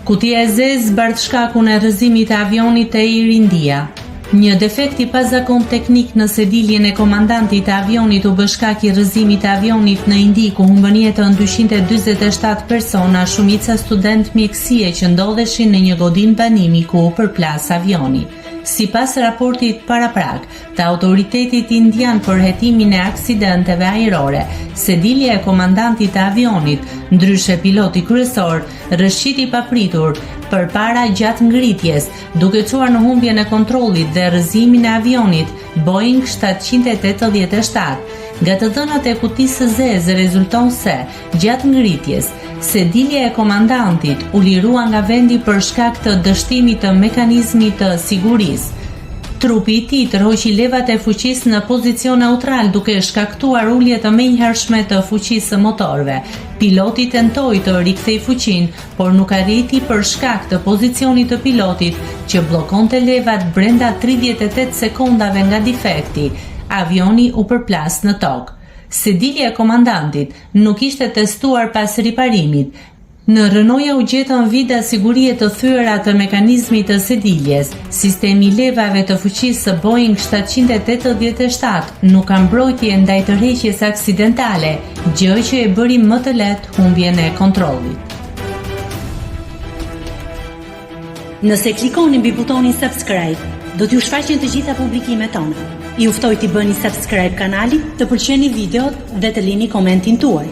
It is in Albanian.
Kutia e zezë bart shkakun e rrëzimit të avionit të Air India. Një defekt i pazakon teknik në sediljen e komandantit të avionit u bë shkak i rrëzimit të avionit në Indi, ku humbën jetën 247 persona, shumica student mjekësie që ndodheshin në një godinë banimi ku u përplas avioni. Sipas raportit paraprak të autoritetit indian për hetimin e aksidenteve ajrore, sedilja e komandantit të avionit, ndryshe piloti kryesor, rrëshqiti papritur përpara gjatë ngritjes, duke çuar në humbjen e kontrollit dhe rrëzimin e avionit Boeing 787. Nga të dhënat e kutisë së zezë rezulton se, gjatë ngritjes, sedilja e komandantit u lirua nga vendi për shkak të dështimit të mekanizmit të sigurisë. Trupi i tij tërhoqi levat e fuqisë në pozicion neutral duke shkaktuar ulje të menjëhershme të fuqisë së motorëve. Piloti tentoi të rikthej fuqinë, por nuk arriti për shkak të pozicionit të pilotit që bllokonte levat brenda 38 sekondave nga defekti. Avioni u përplas në tokë. Sedilja e komandantit nuk ishte testuar pas riparimit. Në rënoja u gjetën vida sigurie të thyera të mekanizmit të sediljes. Sistemi levave të fuqisë së Boeing 787 nuk ka mbrojtje ndaj tërheqjes aksidentale, gjë që e bëri më të lehtë humbjen e kontrollit. Nëse klikoni mbi butonin subscribe, do t'ju shfaqen të gjitha publikimet tona. Ju ftoj t'i bëni subscribe kanalit, të pëlqeni videot dhe të lini komentin tuaj.